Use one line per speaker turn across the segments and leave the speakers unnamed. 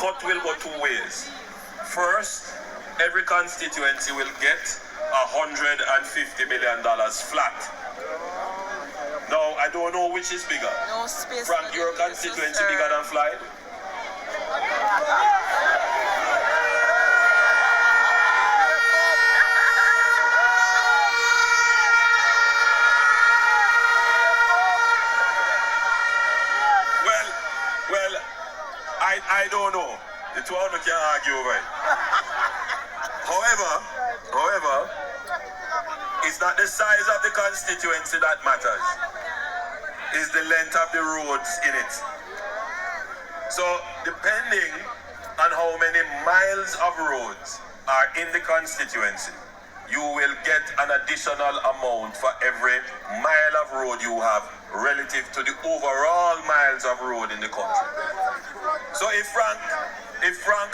cut will go two ways. First, every constituency will get $150 million flat. Now, I don't know which is bigger.
No space.
Frank, your constituency bigger than Flight? Well, I don't know. The two of them can argue over it. However, it's not the size of the constituency that matters. It's the length of the roads in it. So, depending on how many miles of roads are in the constituency, you will get an additional amount for every mile of road you have relative to the overall miles of road in the country. So if Frank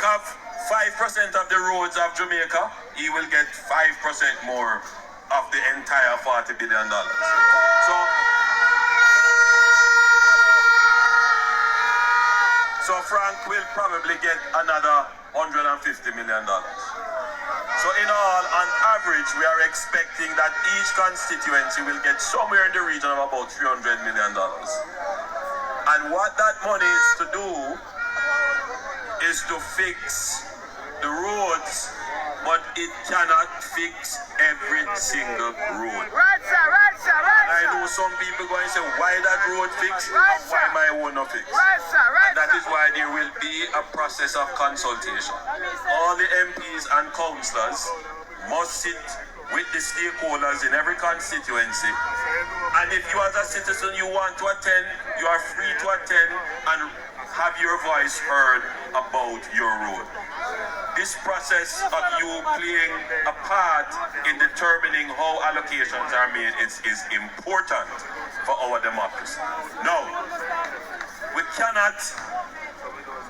have 5% of the roads of Jamaica, he will get 5% more of the entire $40 billion. So Frank will probably get another $150 million. So in all, on average, we are expecting that each constituency will get somewhere in the region of about $300 million. And what that money is to do is to fix the roads, but it cannot fix every single road.
Right, sir, right, sir, right,
and I know some people going to say, why that road fixed, and why my own not fixed.
Right, sir, right,
and that is why there will be a process of consultation. All the MPs and councillors must sit with the stakeholders in every constituency. And if you as a citizen, you want to attend, you are free to attend and have your voice heard about your road. This process of you playing a part in determining how allocations are made is important for our democracy. Now, we cannot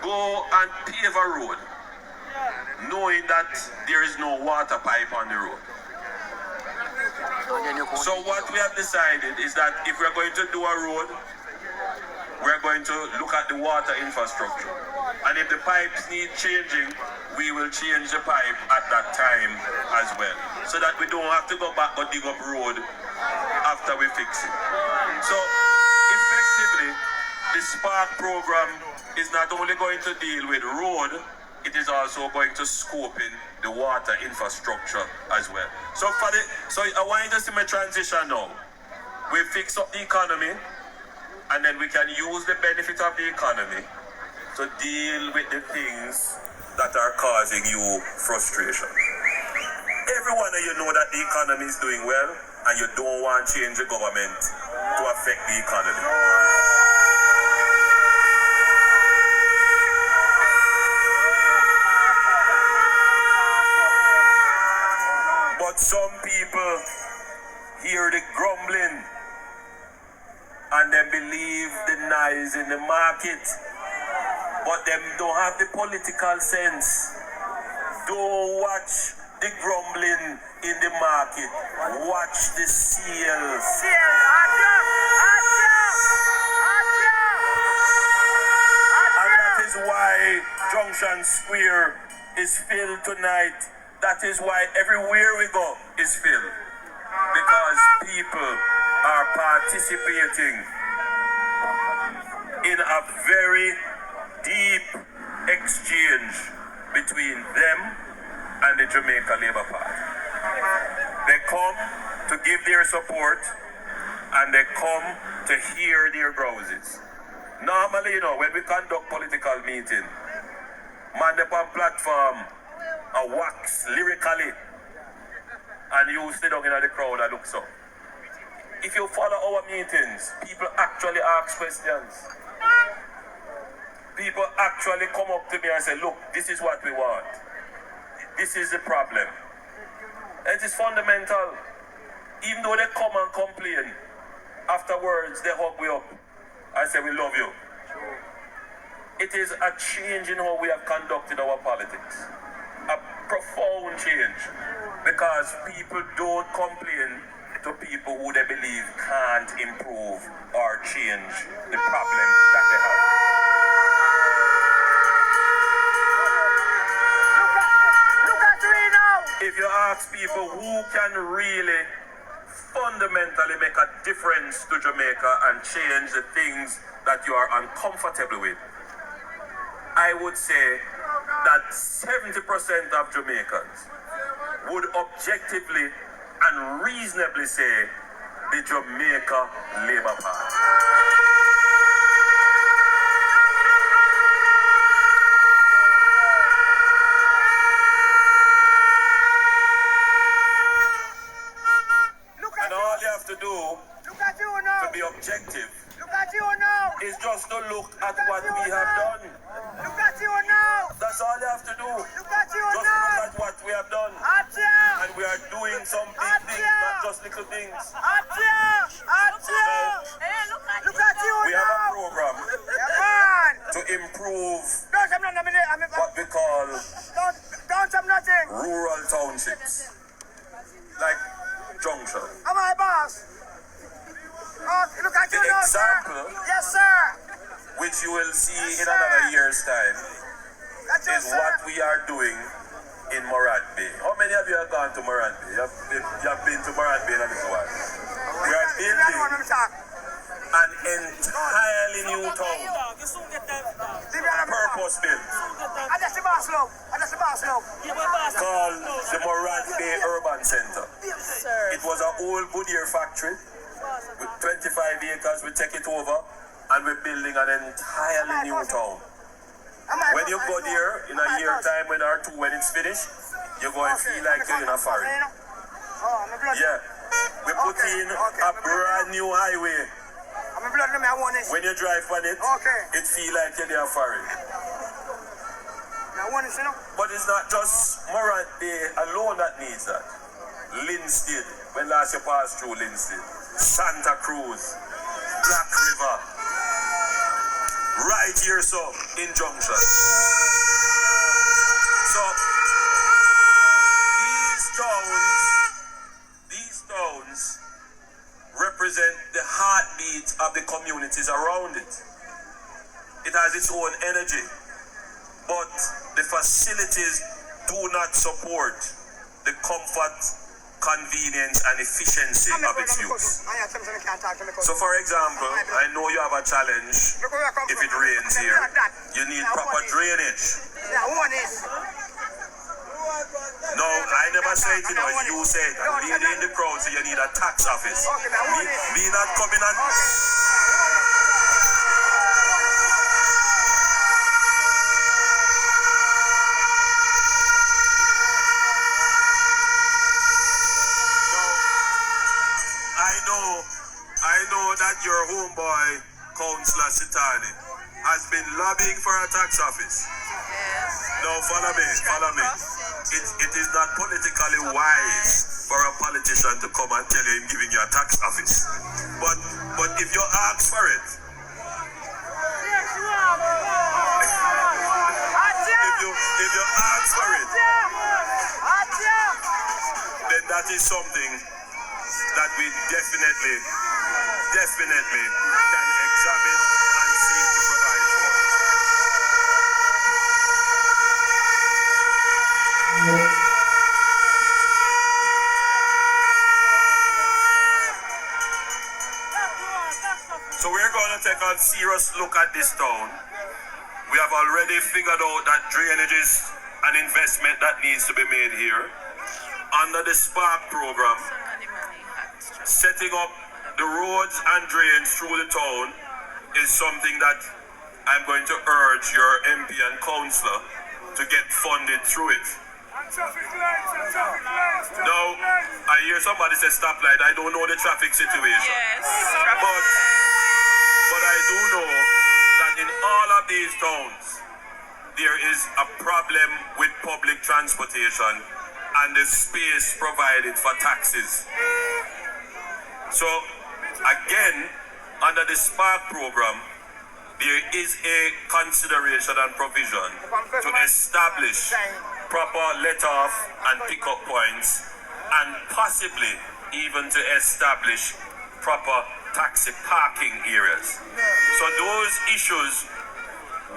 go and pave a road knowing that there is no water pipe on the road. So what we have decided is that if we're going to do a road, we're going to look at the water infrastructure. And if the pipes need changing, we will change the pipe at that time as well. So that we don't have to go back or dig up road after we fix it. So effectively, the Spark program is not only going to deal with road, it is also going to scope in the water infrastructure as well. So I want you to see my transition now. We fix up the economy, and then we can use the benefit of the economy to deal with the things that are causing you frustration. Every one of you know that the economy is doing well, and you don't want to change the government to affect the economy. But some people hear the grumbling and they believe the noise in the market, but them don't have the political sense. Don't watch the grumbling in the market. Watch the sales. And that is why Junction Square is filled tonight. That is why everywhere we go is filled. Because people are participating in a very deep exchange between them and the Jamaica Labour Party. They come to give their support and they come to hear their grouses. Normally, you know, when we conduct political meeting, man up on platform and wax lyrically, and you sit down in the crowd and look so. If you follow our meetings, people actually ask questions. People actually come up to me and say, look, this is what we want. This is the problem. It is fundamental. Even though they come and complain, afterwards they hug me up and say, we love you. It is a change in how we have conducted our politics. A profound change. Because people don't complain to people who they believe can't improve or change the problem that they have. ask people who can really fundamentally make a difference to Jamaica and change the things that you are uncomfortable with, I would say that 70% of Jamaicans would objectively and reasonably say the Jamaica Labour Party. And all you have to do to be objective is just to look at what we have done. That's all you have to do. Just look at what we have done. And we are doing some big things, not just little things. We have a program to improve what we call rural townships, like Junction. The example,
yes, sir,
which you will see in another year's time, is what we are doing in Morant Bay. How many of you have gone to Morant Bay? You have been to Morant Bay in a little while. We are building an entirely new town, purpose built, called the Morant Bay Urban Center. It was an old Goodyear factory with 25 acres. We take it over and we're building an entirely new town. When you go there in a year time, when it's finished, you're going to feel like you're in a foreign. Yeah. We put in a brand new highway. When you drive on it, it feels like you're in a foreign. But it's not just Morant Bay alone that needs that. Linstead, when last you passed through Linstead, Santa Cruz, Black River, right here so in Junction. So these towns represent the heartbeat of the communities around it. It has its own energy, but the facilities do not support the comfort, convenience and efficiency of its use. So for example, I know you have a challenge if it rains here. You need proper drainage. No, I never say it, you say it. And lady in the crowd say you need a tax office. Me not coming and... I know that your homeboy, Councillor Sitani, has been lobbying for a tax office. Yes. Now follow me. It is not politically wise for a politician to come and tell you him giving you a tax office. But if you ask for it, if you ask for it, then that is something that we definitely can examine and seek to provide for. So we're going to take a serious look at this town. We have already figured out that drainage is an investment that needs to be made here. Under the Spark program, setting up the roads and drains through the town is something that I'm going to urge your MP and councillor to get funded through it. Now, I hear somebody say stoplight. I don't know the traffic situation.
Yes.
But I do know that in all of these towns, there is a problem with public transportation and the space provided for taxis. So, again, under the Spark program, there is a consideration and provision to establish proper let-off and pick-up points and possibly even to establish proper taxi parking areas. So those issues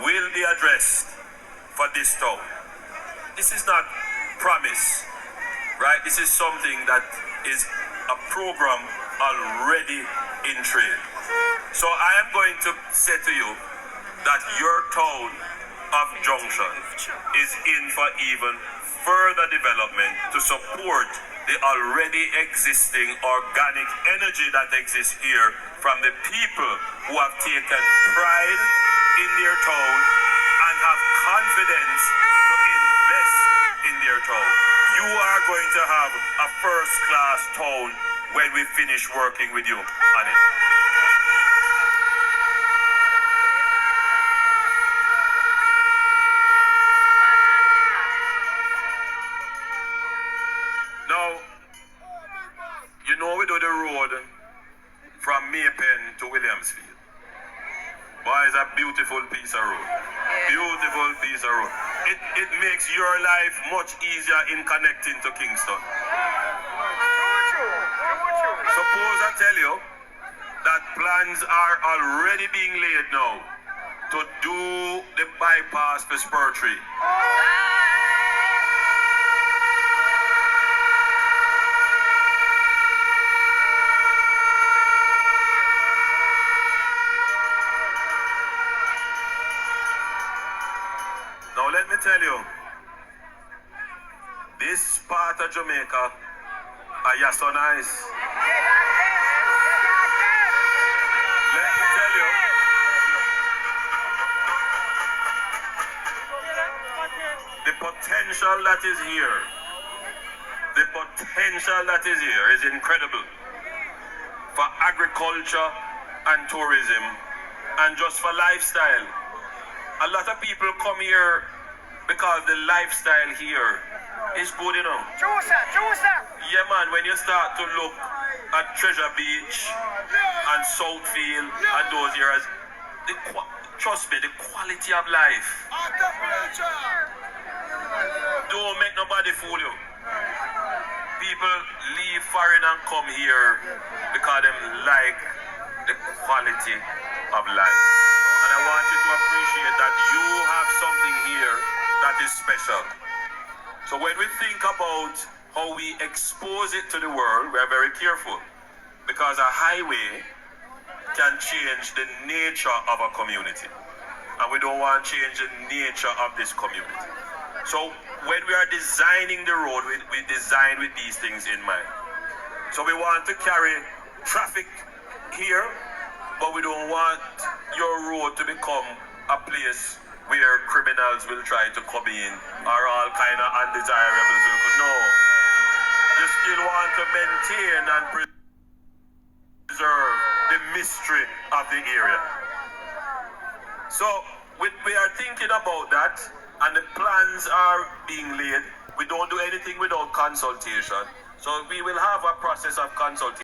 will be addressed for this town. This is not promise. right? This is something that is a program already in train. So I am going to say to you that your town of Junction is in for even further development to support the already existing organic energy that exists here from the people who have taken pride in their town and have confidence to invest in their town. You are going to have a first-class town when we finish working with you on it. Now, you know we do the road from Maypen to Williamsfield. Boy, it's a beautiful piece of road. Beautiful piece of road. It makes your life much easier in connecting to Kingston. Suppose I tell you that plans are already being laid now to do the bypass to Spur Tree. Now let me tell you, this part of Jamaica are so nice. Let me tell you, the potential that is here, is incredible for agriculture and tourism and just for lifestyle. A lot of people come here because the lifestyle here is good, you know. Yeah, man, when you start to look at Treasure Beach and Southfield and those areas, trust me, the quality of life. Don't make nobody fool you. People leave foreign and come here because they like the quality of life. And I want you to appreciate that you have something here that is special. So when we think about how we expose it to the world, we are very careful. Because a highway can change the nature of a community. And we don't want to change the nature of this community. So when we are designing the road, we design with these things in mind. So we want to carry traffic here, but we don't want your road to become a place where criminals will try to come in or all kind of undesirables will go. No. You still want to maintain and preserve the mystery of the area. So we are thinking about that, and the plans are being laid. We don't do anything without consultation. So we will have a process of consultation.